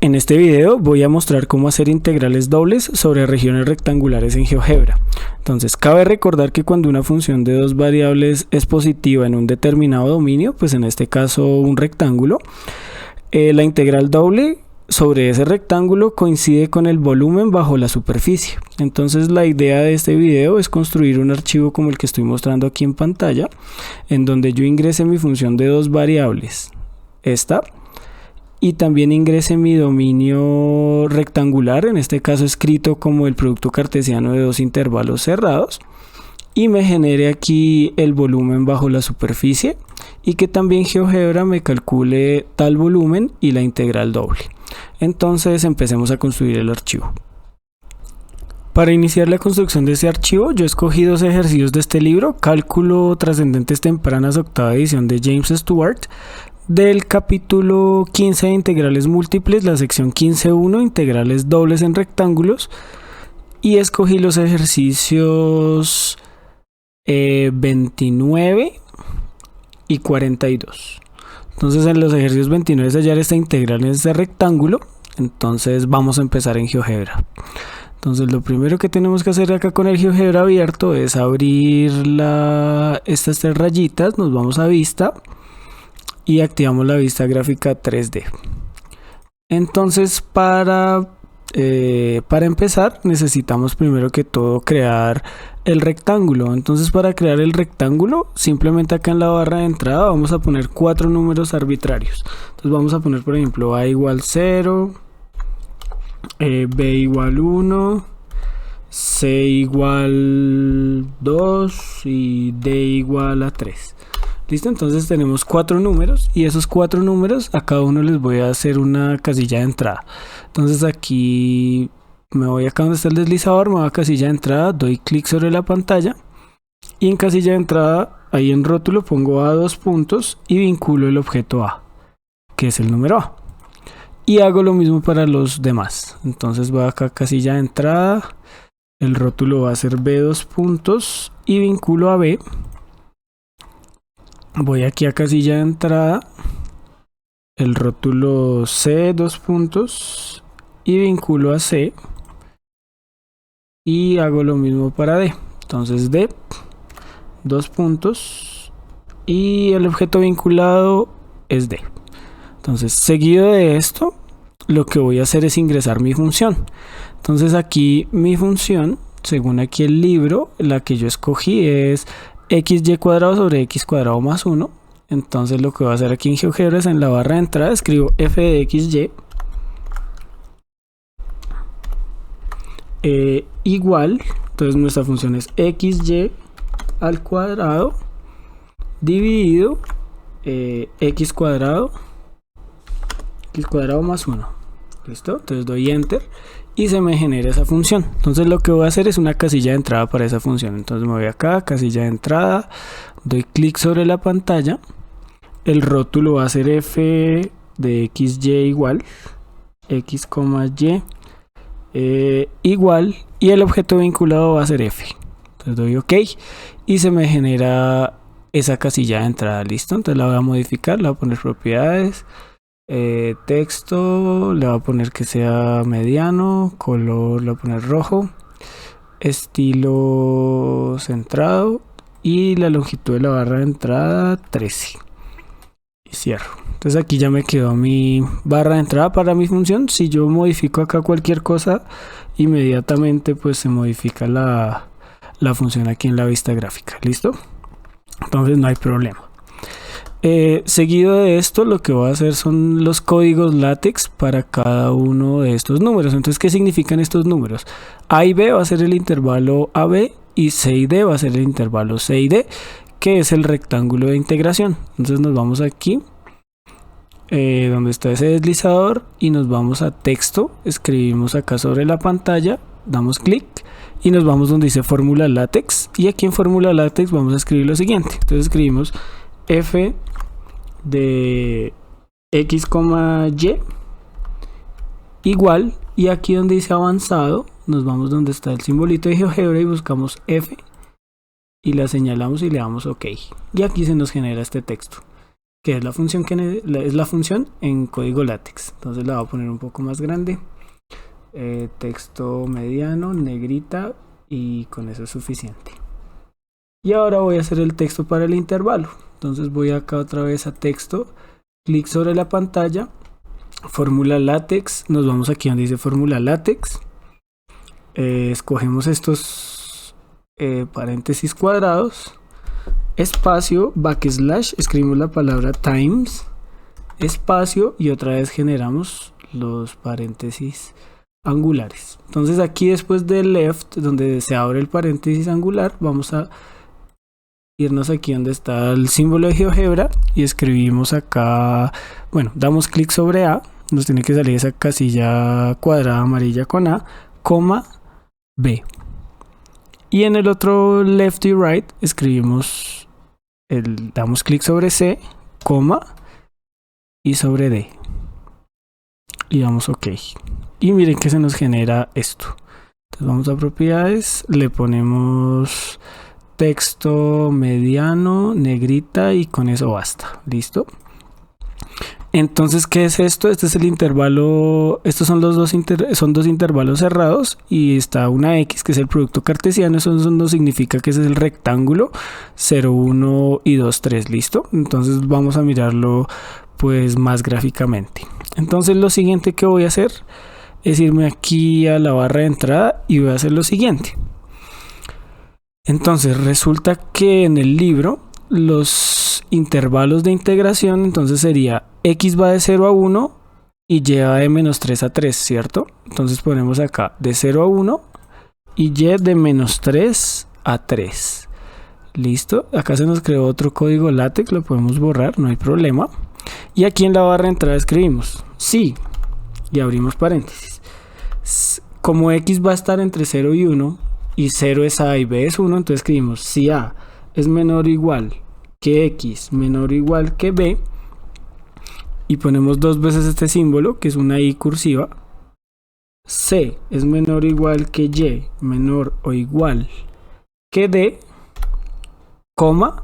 En este video voy a mostrar cómo hacer integrales dobles sobre regiones rectangulares en GeoGebra. Entonces, cabe recordar que cuando una función de dos variables es positiva en un determinado dominio, pues en este caso un rectángulo, la integral doble sobre ese rectángulo coincide con el volumen bajo la superficie. Entonces la idea de este video es construir un archivo como el que estoy mostrando aquí en pantalla, en donde yo ingrese mi función de dos variables, esta, y también ingrese mi dominio rectangular, en este caso escrito como el producto cartesiano de dos intervalos cerrados, y me genere aquí el volumen bajo la superficie, y que también GeoGebra me calcule tal volumen y la integral doble. Entonces empecemos a construir el archivo. Para iniciar la construcción de este archivo, yo escogí dos ejercicios de este libro, Cálculo Trascendentes Tempranas, octava edición de James Stewart, del capítulo 15 de integrales múltiples, la sección 15.1, integrales dobles en rectángulos, y escogí los ejercicios 29 y 42. Entonces en los ejercicios 29 es hallar esta integral en este rectángulo. Entonces vamos a empezar en GeoGebra. Entonces lo primero que tenemos que hacer acá con el GeoGebra abierto es abrir estas tres rayitas, nos vamos a vista y activamos la vista gráfica 3D. Entonces para empezar necesitamos primero que todo crear el rectángulo. Entonces para crear el rectángulo, simplemente acá en la barra de entrada vamos a poner 4 números arbitrarios. Entonces vamos a poner por ejemplo a igual 0, b igual 1, c igual 2 y d igual a 3. Listo, entonces tenemos 4 números y esos 4 números a cada uno les voy a hacer una casilla de entrada. Entonces aquí me voy acá donde está el deslizador, me voy a casilla de entrada, doy clic sobre la pantalla y en casilla de entrada, ahí en rótulo pongo a 2 puntos y vinculo el objeto A, que es el número A. Y hago lo mismo para los demás. Entonces voy acá a casilla de entrada, el rótulo va a ser B 2 puntos y vinculo a B. Voy aquí a casilla de entrada, el rótulo C 2 puntos y vinculo a C y hago lo mismo para D. Entonces D 2 puntos y el objeto vinculado es D. Entonces seguido de esto lo que voy a hacer es ingresar mi función. Entonces aquí mi función, según aquí el libro, la que yo escogí es xy cuadrado sobre x cuadrado más 1. Entonces lo que voy a hacer aquí en GeoGebra es en la barra de entrada escribo f de xy igual, entonces nuestra función es xy al cuadrado dividido x cuadrado más 1. Listo, entonces doy enter y se me genera esa función. Entonces lo que voy a hacer es una casilla de entrada para esa función. Entonces me voy acá, casilla de entrada, doy clic sobre la pantalla, el rótulo va a ser f de xy igual x, y igual, y el objeto vinculado va a ser f. Entonces doy ok y se me genera esa casilla de entrada. Listo, entonces la voy a modificar, le voy a poner propiedades, texto, le voy a poner que sea mediano, color le voy a poner rojo, estilo centrado y la longitud de la barra de entrada 13 y cierro. Entonces aquí ya me quedó mi barra de entrada para mi función. Si yo modifico acá cualquier cosa, inmediatamente pues se modifica la función aquí en la vista gráfica. ¿Listo? Entonces no hay problema. Seguido de esto lo que voy a hacer son los códigos LaTeX para cada uno de estos números. Entonces, ¿qué significan estos números? A y B va a ser el intervalo AB y C y D va a ser el intervalo C y D, que es el rectángulo de integración. Entonces nos vamos aquí donde está ese deslizador y nos vamos a texto, escribimos acá sobre la pantalla, damos clic y nos vamos donde dice fórmula LaTeX y aquí en fórmula LaTeX vamos a escribir lo siguiente. Entonces escribimos f de x, y igual, y aquí donde dice avanzado nos vamos donde está el simbolito de GeoGebra y buscamos f y la señalamos y le damos ok y aquí se nos genera este texto que es la función es la función en código látex. Entonces la voy a poner un poco más grande, texto mediano, negrita, y con eso es suficiente. Y ahora voy a hacer el texto para el intervalo. Entonces voy acá otra vez a texto, clic sobre la pantalla, fórmula látex, nos vamos aquí donde dice fórmula látex, escogemos estos paréntesis cuadrados, espacio, backslash, escribimos la palabra times, espacio, y otra vez generamos los paréntesis angulares. Entonces aquí después de left, donde se abre el paréntesis angular, vamos a irnos aquí donde está el símbolo de GeoGebra y escribimos acá, bueno, damos clic sobre A, nos tiene que salir esa casilla cuadrada amarilla con A, coma, B. Y en el otro left y right escribimos, damos clic sobre C, coma, y sobre D. Y damos OK. Y miren que se nos genera esto. Entonces vamos a propiedades, le ponemos texto mediano, negrita, y con eso basta. ¿Listo? Entonces, ¿qué es esto? Este es el intervalo, estos son los dos intervalos cerrados, y está una X que es el producto cartesiano. Eso no significa que ese es el rectángulo 0, 1 y 2, 3. ¿Listo? Entonces vamos a mirarlo pues más gráficamente. Entonces lo siguiente que voy a hacer es irme aquí a la barra de entrada y voy a hacer lo siguiente. Entonces resulta que en el libro los intervalos de integración, entonces sería X va de 0 a 1 y Y va de menos 3 a 3, ¿cierto? Entonces ponemos acá de 0 a 1 y Y de menos 3 a 3. Listo, acá se nos creó otro código látex, lo podemos borrar, no hay problema. Y aquí en la barra de entrada escribimos sí y abrimos paréntesis. Como X va a estar entre 0 y 1 y 0 es A y B es 1, entonces escribimos si A es menor o igual que X menor o igual que B, y ponemos dos veces este símbolo que es una I cursiva. C es menor o igual que Y menor o igual que D, coma,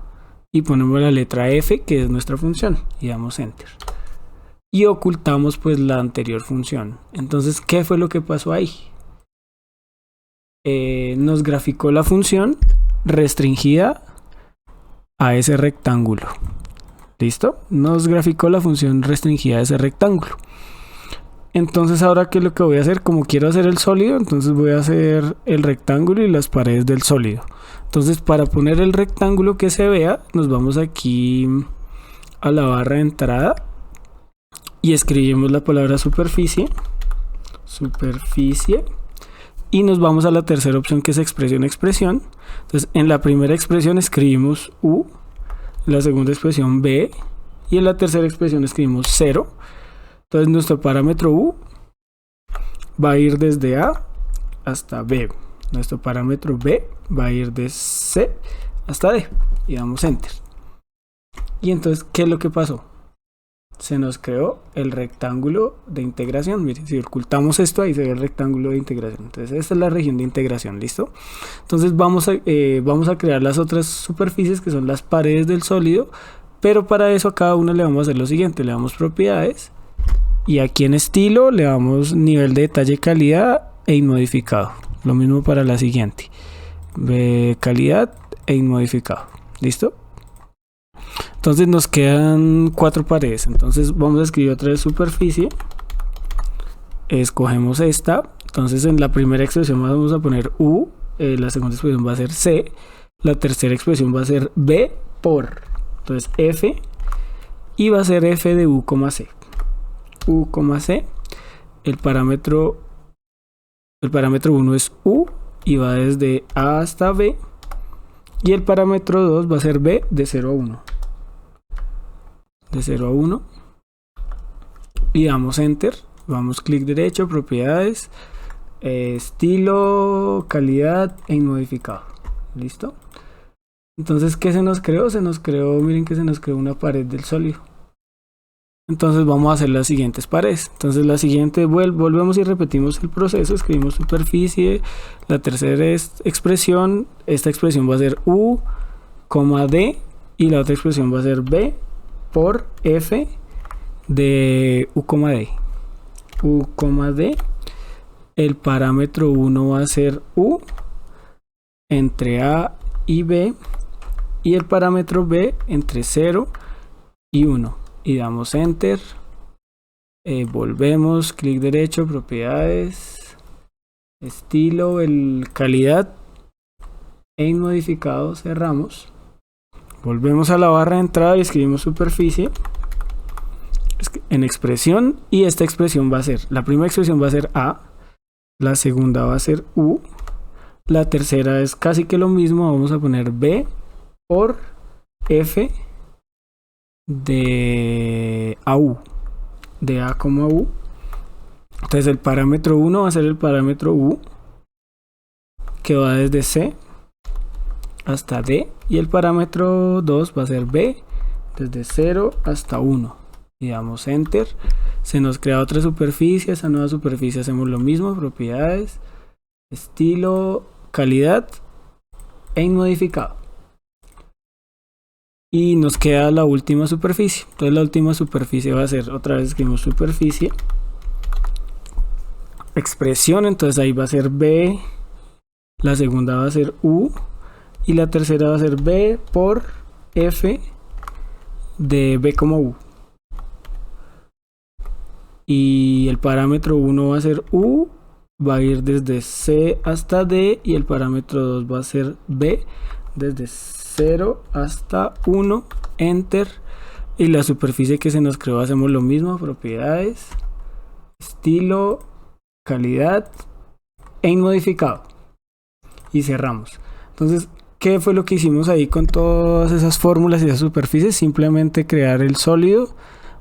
y ponemos la letra F, que es nuestra función, y damos enter. Y ocultamos pues la anterior función. Entonces, ¿qué fue lo que pasó ahí? Nos graficó la función restringida a ese rectángulo. ¿Listo? Nos graficó la función restringida a ese rectángulo. Entonces ahora, ¿qué es lo que voy a hacer? Como quiero hacer el sólido, entonces voy a hacer el rectángulo y las paredes del sólido. Entonces, para poner el rectángulo que se vea, nos vamos aquí a la barra de entrada y escribimos la palabra superficie, y nos vamos a la tercera opción, que es expresión. Entonces, en la primera expresión escribimos U, en la segunda expresión B, y en la tercera expresión escribimos 0. Entonces nuestro parámetro U va a ir desde A hasta B. Nuestro parámetro B va a ir de C hasta D. Y damos enter. Y entonces, ¿qué es lo que pasó? Se nos creó el rectángulo de integración. Miren, si ocultamos esto, ahí se ve el rectángulo de integración. Entonces esta es la región de integración. ¿Listo? Entonces vamos a crear las otras superficies, que son las paredes del sólido. Pero para eso a cada una le vamos a hacer lo siguiente. Le damos propiedades. Y aquí en estilo le damos nivel de detalle, calidad e inmodificado. Lo mismo para la siguiente. Calidad e inmodificado. ¿Listo? Entonces nos quedan 4 paredes. Entonces vamos a escribir otra vez superficie. Escogemos esta. Entonces en la primera expresión vamos a poner U. La segunda expresión va a ser C. La tercera expresión va a ser B por. Entonces F. Y va a ser F de U, C. U, C. El parámetro 1 es U y va desde A hasta B. Y el parámetro 2 va a ser B de 0 a 1. De 0 a 1. Y damos enter. Vamos clic derecho, propiedades, estilo, calidad e inmodificado. ¿Listo? Entonces, ¿qué se nos creó? Miren que se nos creó una pared del sólido. Entonces vamos a hacer las siguientes paredes. Entonces la siguiente, volvemos y repetimos el proceso. Escribimos superficie, la tercera expresión, esta expresión va a ser U, D, y la otra expresión va a ser B, por f de u, d. U, d. El parámetro 1 va a ser u entre a y b, y el parámetro b entre 0 y 1, y damos enter. Volvemos, clic derecho, propiedades, estilo, calidad e inmodificado, cerramos. Volvemos a la barra de entrada y escribimos superficie en expresión, y esta expresión va a ser, la primera expresión va a ser a, la segunda va a ser u, la tercera es casi que lo mismo, vamos a poner b por f de AU, de A como U. Entonces el parámetro 1 va a ser el parámetro U, que va desde C hasta D, y el parámetro 2 va a ser B desde 0 hasta 1, y damos enter. Se nos crea otra superficie, esa nueva superficie hacemos lo mismo, propiedades, estilo, calidad e inmodificado, y nos queda la última superficie. Entonces la última superficie va a ser, otra vez escribimos superficie, expresión, entonces ahí va a ser B, la segunda va a ser U, y la tercera va a ser B por F de B como U, y el parámetro 1 va a ser U, va a ir desde C hasta D, y el parámetro 2 va a ser B desde 0 hasta 1, enter. Y la superficie que se nos creó hacemos lo mismo, propiedades, estilo, calidad e inmodificado, y cerramos. Entonces, ¿qué fue lo que hicimos ahí con todas esas fórmulas y esas superficies? Simplemente crear el sólido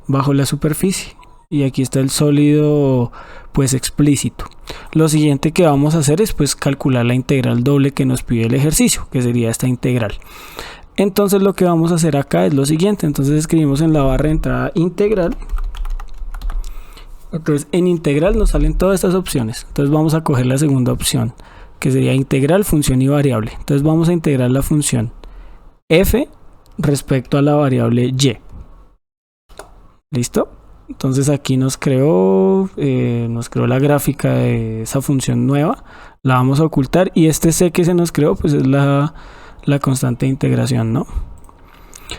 bajo la superficie, y aquí está el sólido pues explícito. Lo siguiente que vamos a hacer es pues calcular la integral doble que nos pide el ejercicio, que sería esta integral. Entonces lo que vamos a hacer acá es lo siguiente. Entonces escribimos en la barra de entrada integral. Entonces en integral nos salen todas estas opciones. Entonces vamos a coger la segunda opción, que sería integral, función y variable. Entonces vamos a integrar la función f respecto a la variable y. ¿Listo? Entonces aquí nos creó la gráfica de esa función nueva. La vamos a ocultar, y este c que se nos creó pues es la constante de integración, ¿no?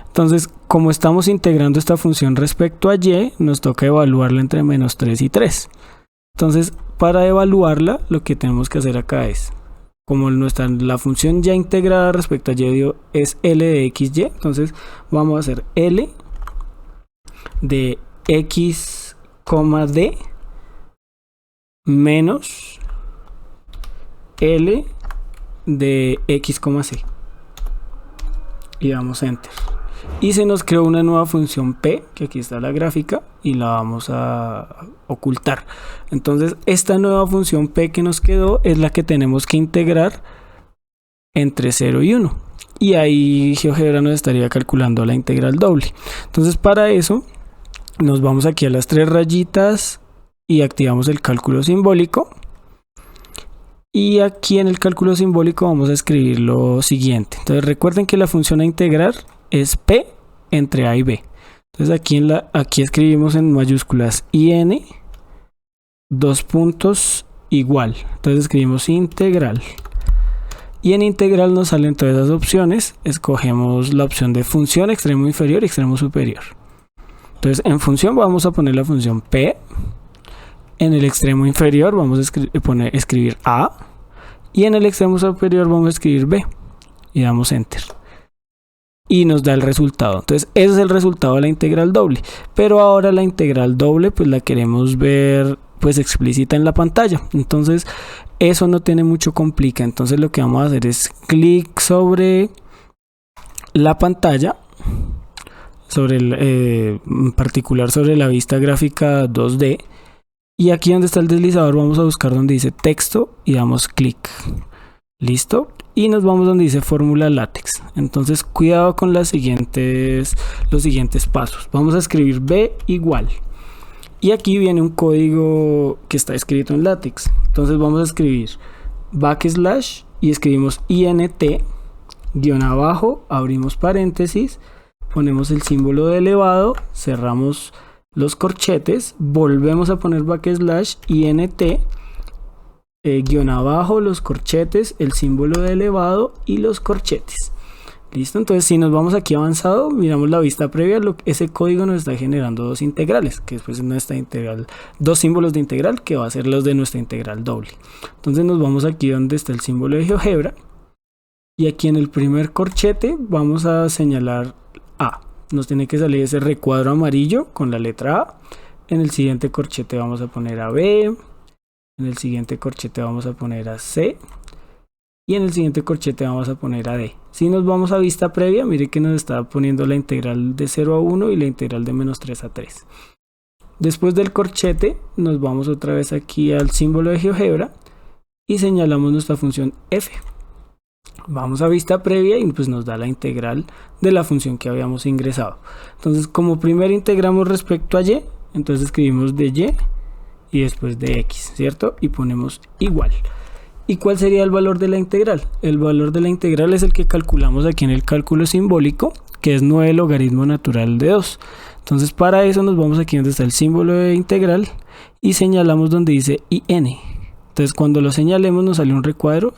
Entonces, como estamos integrando esta función respecto a y, nos toca evaluarla entre menos 3 y 3. Entonces, para evaluarla, lo que tenemos que hacer acá es, como la función ya integrada respecto a y es L de XY, entonces vamos a hacer L de X, D menos L de X, C, y damos enter. Y se nos creó una nueva función P, que aquí está la gráfica, y la vamos a ocultar. Entonces esta nueva función P que nos quedó es la que tenemos que integrar entre 0 y 1, y ahí GeoGebra nos estaría calculando la integral doble. Entonces para eso nos vamos aquí a las tres rayitas y activamos el cálculo simbólico, y aquí en el cálculo simbólico vamos a escribir lo siguiente. Entonces recuerden que la función a integrar es P entre A y B. Entonces aquí escribimos en mayúsculas IN, dos puntos, igual. Entonces escribimos integral, y en integral nos salen todas esas opciones. Escogemos la opción de función, extremo inferior y extremo superior. Entonces en función vamos a poner la función P, en el extremo inferior vamos a escribir A, y en el extremo superior vamos a escribir B, y damos enter, y nos da el resultado. Entonces ese es el resultado de la integral doble, pero ahora la integral doble pues la queremos ver pues explícita en la pantalla. Entonces eso no tiene mucho complica. Entonces lo que vamos a hacer es clic sobre la pantalla, en particular sobre la vista gráfica 2D, y aquí donde está el deslizador vamos a buscar donde dice texto y damos clic. Listo, y nos vamos donde dice fórmula látex. Entonces cuidado con los siguientes pasos. Vamos a escribir B igual, y aquí viene un código que está escrito en látex. Entonces vamos a escribir / y escribimos int guión abajo, abrimos paréntesis, ponemos el símbolo de elevado, cerramos los corchetes, volvemos a poner backslash int, guión abajo, los corchetes, el símbolo de elevado y los corchetes. Listo, entonces si nos vamos aquí avanzado, miramos la vista previa, ese código nos está generando dos integrales, que después es nuestra integral, dos símbolos de integral que va a ser los de nuestra integral doble. Entonces nos vamos aquí donde está el símbolo de GeoGebra y aquí en el primer corchete vamos a señalar A. Nos tiene que salir ese recuadro amarillo con la letra A. En el siguiente corchete vamos a poner a B, en el siguiente corchete vamos a poner a C. Y en el siguiente corchete vamos a poner a D. Si nos vamos a vista previa, mire que nos está poniendo la integral de 0 a 1 y la integral de menos 3 a 3. Después del corchete nos vamos otra vez aquí al símbolo de GeoGebra y señalamos nuestra función f. Vamos a vista previa y pues nos da la integral de la función que habíamos ingresado. Entonces como primero integramos respecto a y, entonces escribimos de y y después de x, ¿cierto? Y ponemos igual. ¿Y cuál sería el valor de la integral? El valor de la integral es el que calculamos aquí en el cálculo simbólico, que es 9 logaritmo natural de 2. Entonces para eso nos vamos aquí donde está el símbolo de integral y señalamos donde dice IN. Entonces cuando lo señalemos nos sale un recuadro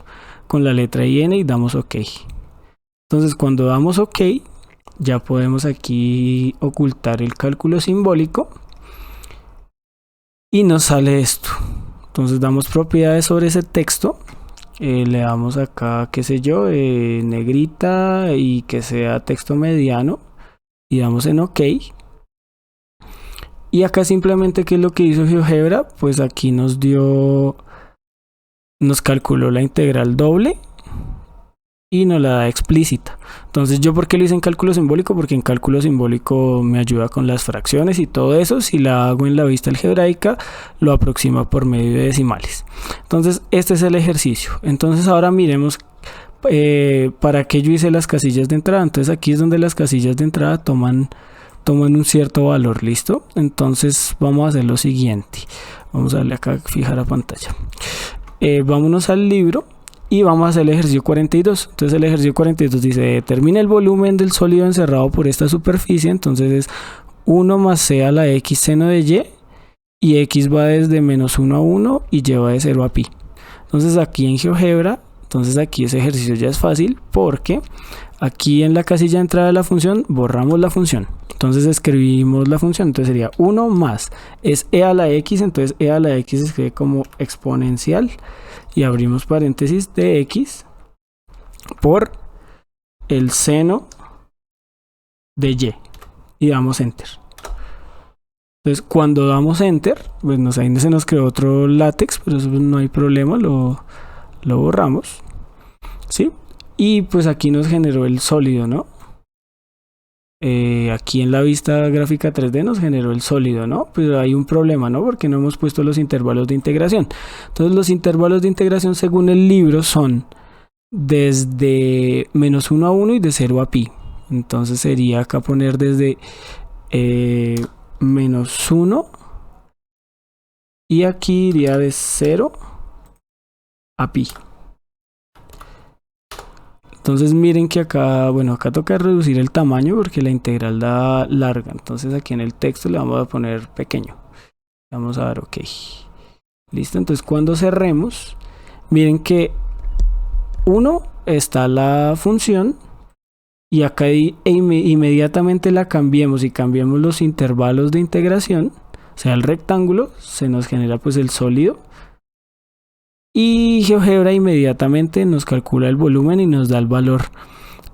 con la letra IN y damos OK. Entonces cuando damos OK ya podemos aquí ocultar el cálculo simbólico y nos sale esto. Entonces damos propiedades sobre ese texto, le damos acá, qué sé yo, negrita y que sea texto mediano y damos en OK. Y acá simplemente, ¿qué es lo que hizo GeoGebra? Pues aquí nos calculó la integral doble y nos la da explícita. Entonces yo, ¿por qué lo hice en cálculo simbólico? Porque en cálculo simbólico me ayuda con las fracciones y todo eso. Si la hago en la vista algebraica lo aproxima por medio de decimales. Entonces este es el ejercicio. Entonces ahora miremos para qué yo hice las casillas de entrada. Entonces aquí es donde las casillas de entrada toman un cierto valor. ¿Listo? Entonces vamos a hacer lo siguiente. Vamos a darle acá a fijar a pantalla. Vámonos al libro y vamos a hacer el ejercicio 42. Entonces el ejercicio 42 dice: determina el volumen del sólido encerrado por esta superficie. Entonces es 1 más c a la x seno de y x va desde menos 1 a 1 y y va de 0 a pi. Entonces aquí en GeoGebra, entonces aquí ese ejercicio ya es fácil porque aquí en la casilla de entrada de la función borramos la función. Entonces escribimos la función, entonces sería 1 más, es e a la x, entonces e a la x se escribe como exponencial y abrimos paréntesis de x por el seno de y damos enter. Entonces cuando damos enter, pues ahí se nos creó otro látex, pero eso no hay problema, lo borramos, ¿sí? Y pues aquí nos generó el sólido, ¿no? Aquí en la vista gráfica 3D nos generó el sólido, ¿no? Pero hay un problema, ¿no? Porque no hemos puesto los intervalos de integración. Entonces los intervalos de integración según el libro son desde menos 1 a 1 y de 0 a pi. Entonces sería acá poner desde menos 1 y aquí iría de 0 a pi. Entonces miren que acá, bueno, acá toca reducir el tamaño porque la integral da larga. Entonces aquí en el texto le vamos a poner pequeño. Vamos a dar OK. Listo, entonces cuando cerremos, miren que 1 está la función y acá inmediatamente la cambiemos y cambiemos los intervalos de integración, o sea el rectángulo, se nos genera pues el sólido. Y GeoGebra inmediatamente nos calcula el volumen y nos da el valor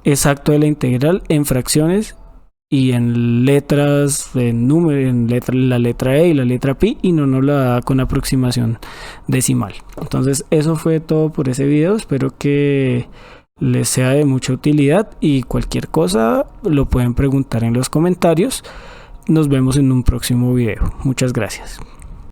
exacto de la integral en fracciones y en letras, en número, la letra E y la letra pi, y no nos la da con aproximación decimal. Entonces eso fue todo por ese video. Espero que les sea de mucha utilidad y cualquier cosa lo pueden preguntar en los comentarios. Nos vemos en un próximo video. Muchas gracias.